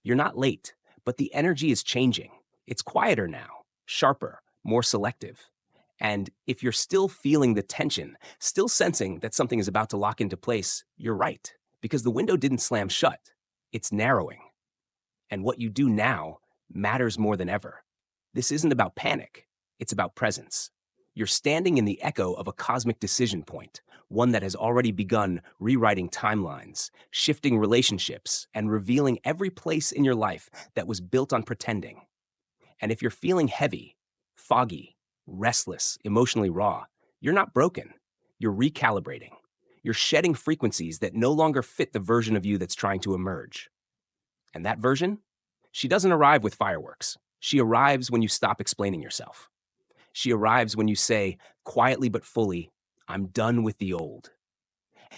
You're not late, but the energy is changing. It's quieter now, sharper, more selective. And if you're still feeling the tension, still sensing that something is about to lock into place, you're right, because the window didn't slam shut. It's narrowing. And what you do now matters more than ever. This isn't about panic, it's about presence. You're standing in the echo of a cosmic decision point, one that has already begun rewriting timelines, shifting relationships, and revealing every place in your life that was built on pretending. And if you're feeling heavy, foggy, restless, emotionally raw, you're not broken. You're recalibrating. You're shedding frequencies that no longer fit the version of you that's trying to emerge. And that version? She doesn't arrive with fireworks. She arrives when you stop explaining yourself. She arrives when you say, quietly but fully, I'm done with the old.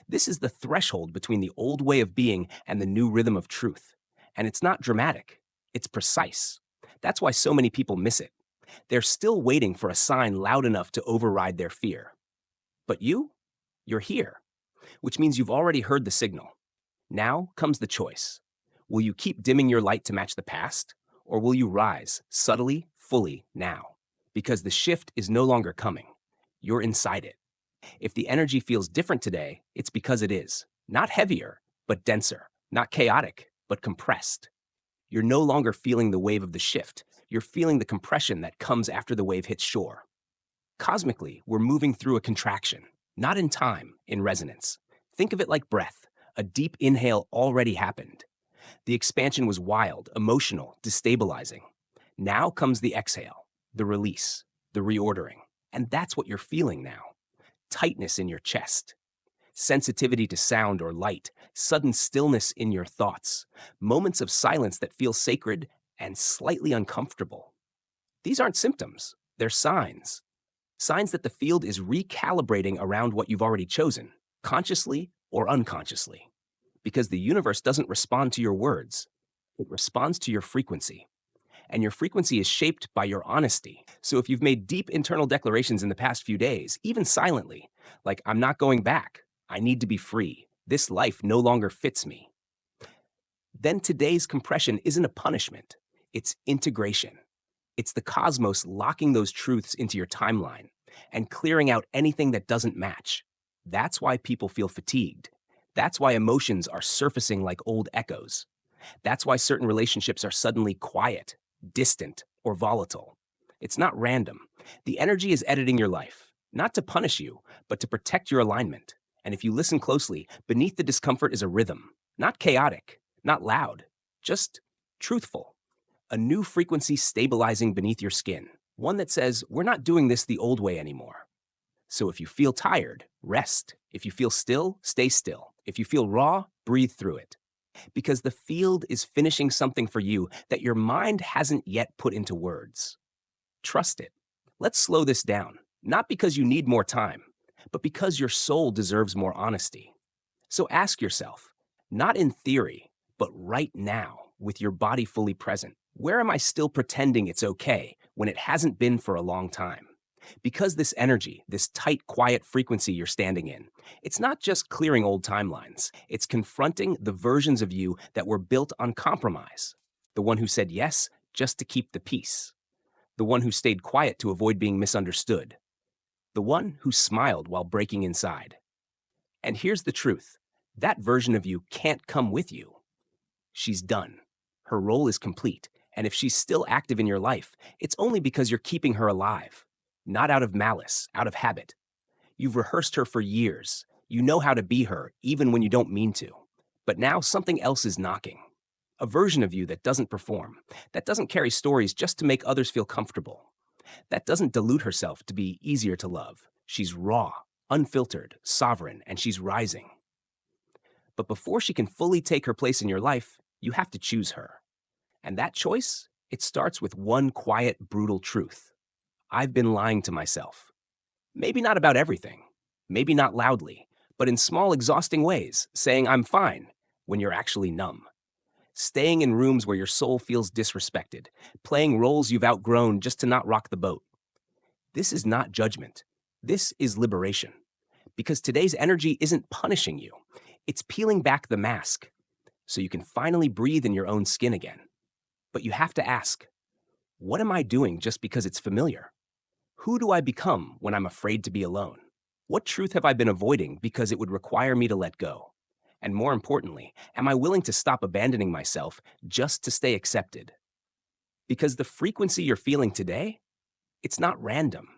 This is the threshold between the old way of being and the new rhythm of truth. And it's not dramatic, it's precise. That's why so many people miss it. They're still waiting for a sign loud enough to override their fear. But you're here, which means you've already heard the signal. Now comes the choice. Will you keep dimming your light to match the past? Or will you rise subtly, fully now? Because the shift is no longer coming. You're inside it. If the energy feels different today, it's because it is. Not heavier, but denser. Not chaotic, but compressed. You're no longer feeling the wave of the shift. You're feeling the compression that comes after the wave hits shore. Cosmically, we're moving through a contraction, not in time, in resonance. Think of it like breath. A deep inhale already happened. The expansion was wild, emotional, destabilizing. Now comes the exhale, the release, the reordering. And that's what you're feeling now. Tightness in your chest, sensitivity to sound or light, sudden stillness in your thoughts, moments of silence that feel sacred and slightly uncomfortable. These aren't symptoms, they're signs. Signs that the field is recalibrating around what you've already chosen, consciously or unconsciously. Because the universe doesn't respond to your words, it responds to your frequency. And your frequency is shaped by your honesty. So if you've made deep internal declarations in the past few days, even silently, like, I'm not going back, I need to be free, this life no longer fits me, then today's compression isn't a punishment, it's integration. It's the cosmos locking those truths into your timeline and clearing out anything that doesn't match. That's why people feel fatigued. That's why emotions are surfacing like old echoes. That's why certain relationships are suddenly quiet, distant, or volatile. It's not random. The energy is editing your life, not to punish you, but to protect your alignment. And if you listen closely, beneath the discomfort is a rhythm, not chaotic, not loud, just truthful. A new frequency stabilizing beneath your skin, one that says, we're not doing this the old way anymore. So if you feel tired, rest. If you feel still, stay still. If you feel raw, breathe through it. Because the field is finishing something for you that your mind hasn't yet put into words. Trust it. Let's slow this down, not because you need more time, but because your soul deserves more honesty. So ask yourself, not in theory, but right now, with your body fully present, where am I still pretending it's okay when it hasn't been for a long time? Because this energy, this tight, quiet frequency you're standing in, it's not just clearing old timelines. It's confronting the versions of you that were built on compromise. The one who said yes just to keep the peace. The one who stayed quiet to avoid being misunderstood. The one who smiled while breaking inside. And here's the truth. That version of you can't come with you. She's done. Her role is complete. And if she's still active in your life, it's only because you're keeping her alive. Not out of malice, out of habit. You've rehearsed her for years. You know how to be her, even when you don't mean to. But now something else is knocking. A version of you that doesn't perform, that doesn't carry stories just to make others feel comfortable, that doesn't dilute herself to be easier to love. She's raw, unfiltered, sovereign, and she's rising. But before she can fully take her place in your life, you have to choose her. And that choice, it starts with one quiet, brutal truth. I've been lying to myself. Maybe not about everything, maybe not loudly, but in small, exhausting ways, saying I'm fine when you're actually numb. Staying in rooms where your soul feels disrespected, playing roles you've outgrown just to not rock the boat. This is not judgment. This is liberation. Because today's energy isn't punishing you. It's peeling back the mask. so you can finally breathe in your own skin again. But you have to ask, what am I doing just because it's familiar? Who do I become when I'm afraid to be alone? What truth have I been avoiding because it would require me to let go? And more importantly, am I willing to stop abandoning myself just to stay accepted? Because the frequency you're feeling today, it's not random,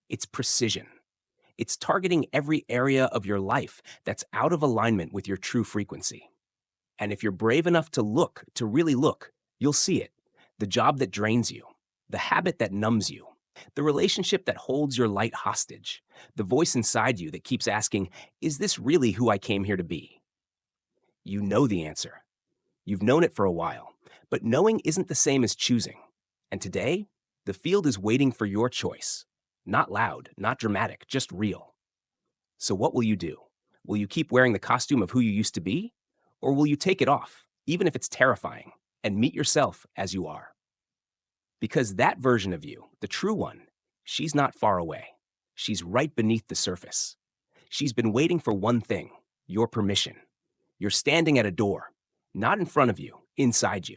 it's precision. It's targeting every area of your life that's out of alignment with your true frequency. And if you're brave enough to look, to really look, you'll see it. The job that drains you, the habit that numbs you, the relationship that holds your light hostage, the voice inside you that keeps asking, is this really who I came here to be? You know the answer. You've known it for a while, but knowing isn't the same as choosing. And today, the field is waiting for your choice. Not loud, not dramatic, just real. So what will you do? Will you keep wearing the costume of who you used to be? Or will you take it off, even if it's terrifying, and meet yourself as you are? Because that version of you, the true one, she's not far away. She's right beneath the surface. She's been waiting for one thing, your permission. You're standing at a door, not in front of you, inside you.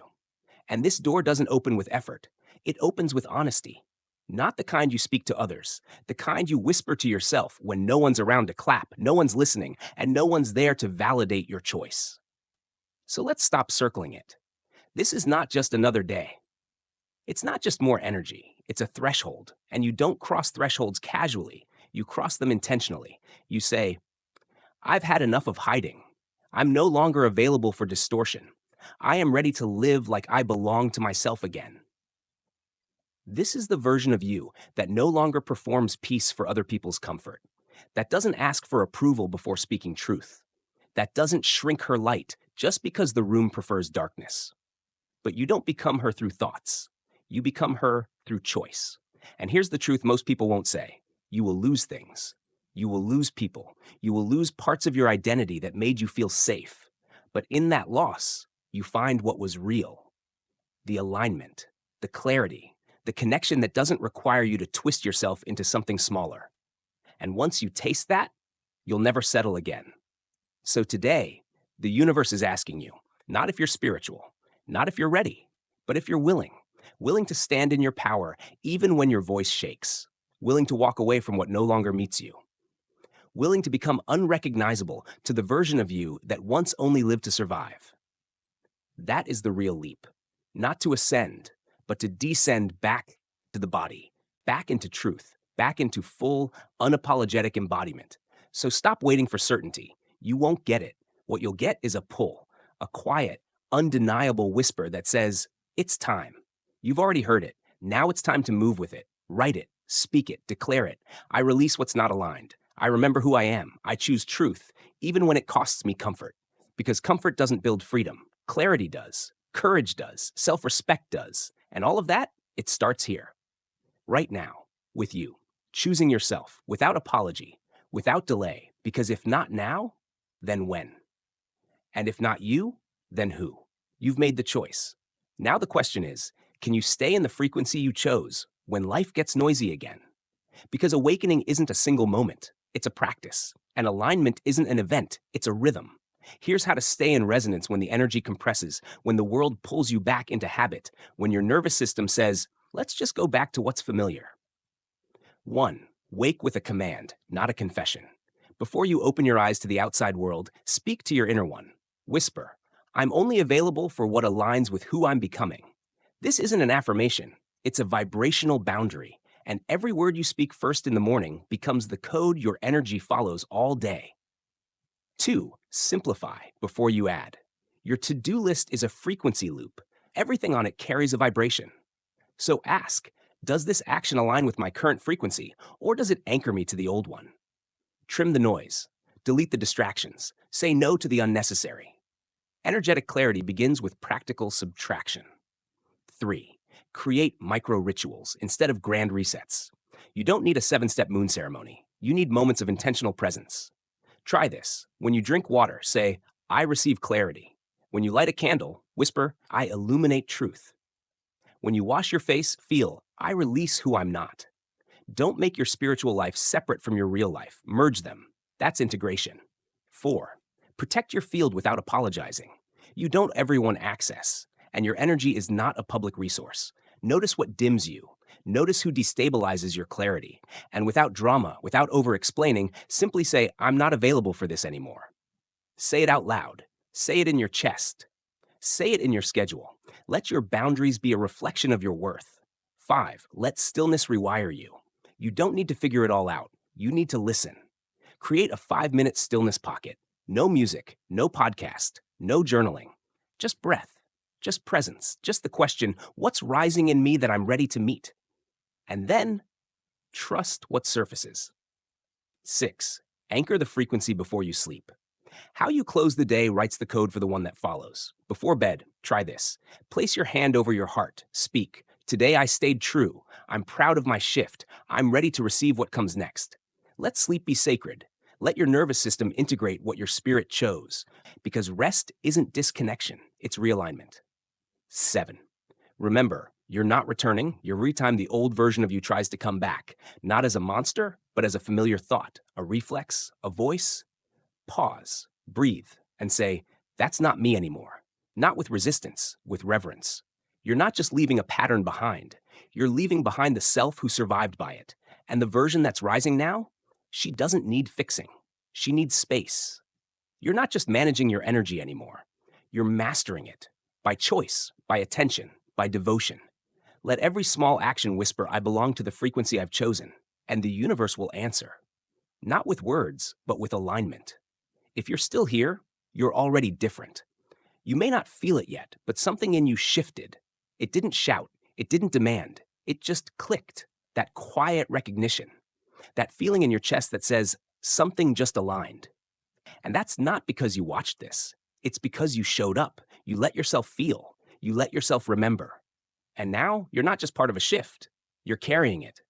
And this door doesn't open with effort. It opens with honesty. Not the kind you speak to others, the kind you whisper to yourself when no one's around to clap, no one's listening, and no one's there to validate your choice. So let's stop circling it. This is not just another day. It's not just more energy, it's a threshold, and you don't cross thresholds casually, you cross them intentionally. You say, I've had enough of hiding. I'm no longer available for distortion. I am ready to live like I belong to myself again. This is the version of you that no longer performs peace for other people's comfort, that doesn't ask for approval before speaking truth, that doesn't shrink her light just because the room prefers darkness. But you don't become her through thoughts. You become her through choice. And here's the truth most people won't say. You will lose things. You will lose people. You will lose parts of your identity that made you feel safe. But in that loss, you find what was real. The alignment, the clarity, the connection that doesn't require you to twist yourself into something smaller. And once you taste that, you'll never settle again. So today, the universe is asking you, not if you're spiritual, not if you're ready, but if you're willing to stand in your power even when your voice shakes, willing to walk away from what no longer meets you, willing to become unrecognizable to the version of you that once only lived to survive. That is the real leap, not to ascend, but to descend back to the body, back into truth, back into full, unapologetic embodiment. So stop waiting for certainty. You won't get it. What you'll get is a pull, a quiet, undeniable whisper that says, it's time. You've already heard it. Now it's time to move with it. Write it, speak it, declare it. I release what's not aligned. I remember who I am. I choose truth, even when it costs me comfort. Because comfort doesn't build freedom. Clarity does. Courage does. Self-respect does. And all of that, it starts here. Right now, with you. Choosing yourself, without apology, without delay. Because if not now, then when? And if not you, then who? You've made the choice. Now the question is, can you stay in the frequency you chose when life gets noisy again? Because awakening isn't a single moment, it's a practice. And alignment isn't an event, it's a rhythm. Here's how to stay in resonance when the energy compresses, when the world pulls you back into habit, when your nervous system says, let's just go back to what's familiar. 1. Wake with a command, not a confession. Before you open your eyes to the outside world, speak to your inner one. Whisper, I'm only available for what aligns with who I'm becoming. This isn't an affirmation, it's a vibrational boundary, and every word you speak first in the morning becomes the code your energy follows all day. 2. Simplify before you add. Your to-do list is a frequency loop. Everything on it carries a vibration. So ask, does this action align with my current frequency, or does it anchor me to the old one? Trim the noise. Delete the distractions. Say no to the unnecessary. Energetic clarity begins with practical subtraction. 3. Create micro rituals instead of grand resets. You don't need a 7-step moon ceremony. You need moments of intentional presence. Try this. When you drink water, say, I receive clarity. When you light a candle, whisper, I illuminate truth. When you wash your face, feel, I release who I'm not. Don't make your spiritual life separate from your real life. Merge them. That's integration. 4. Protect your field without apologizing. You don't everyone access, and your energy is not a public resource. Notice what dims you. Notice who destabilizes your clarity. And without drama, without over explaining, simply say, I'm not available for this anymore. Say it out loud. Say it in your chest. Say it in your schedule. Let your boundaries be a reflection of your worth. 5. Let stillness rewire you. You don't need to figure it all out. You need to listen. Create a 5-minute stillness pocket. No music, no podcast, no journaling. Just breath, just presence, just the question, what's rising in me that I'm ready to meet? And then trust what surfaces. 6. Anchor the frequency before you sleep. How you close the day writes the code for the one that follows. Before bed, try this. Place your hand over your heart. Speak. Today I stayed true. I'm proud of my shift. I'm ready to receive what comes next. Let sleep be sacred. Let your nervous system integrate what your spirit chose. Because rest isn't disconnection, it's realignment. 7. Remember, you're not returning. Every time the old version of you tries to come back, not as a monster, but as a familiar thought, a reflex, a voice. Pause, breathe, and say, that's not me anymore. Not with resistance, with reverence. You're not just leaving a pattern behind. You're leaving behind the self who survived by it. And the version that's rising now, she doesn't need fixing. She needs space. You're not just managing your energy anymore. You're mastering it by choice, by attention, by devotion. Let every small action whisper, I belong to the frequency I've chosen, and the universe will answer. Not with words, but with alignment. If you're still here, you're already different. You may not feel it yet, but something in you shifted. It didn't shout. It didn't demand. It just clicked. That quiet recognition. That feeling in your chest that says, something just aligned. And that's not because you watched this. It's because you showed up. You let yourself feel. You let yourself remember. And now you're not just part of a shift. You're carrying it.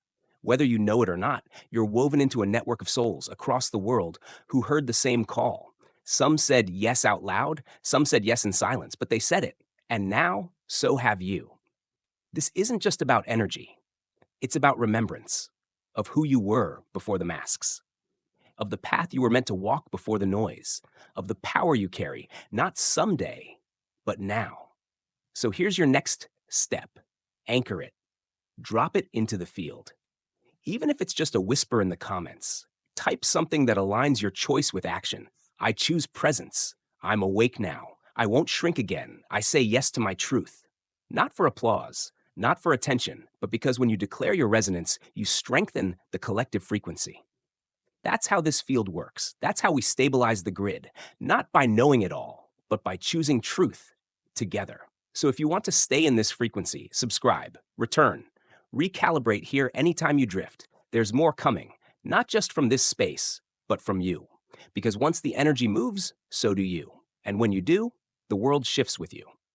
Whether you know it or not, you're woven into a network of souls across the world who heard the same call. Some said yes out loud, some said yes in silence, but they said it. And now, so have you. This isn't just about energy. It's about remembrance of who you were before the masks, of the path you were meant to walk before the noise, of the power you carry, not someday, but now. So here's your next step. Anchor it. Drop it into the field. Even if it's just a whisper in the comments, type something that aligns your choice with action. I choose presence. I'm awake now. I won't shrink again. I say yes to my truth. Not for applause, not for attention, but because when you declare your resonance, you strengthen the collective frequency. That's how this field works. That's how we stabilize the grid, not by knowing it all, but by choosing truth together. So if you want to stay in this frequency, subscribe, return, recalibrate here anytime you drift. There's more coming, not just from this space, but from you. Because once the energy moves, so do you. And when you do, the world shifts with you.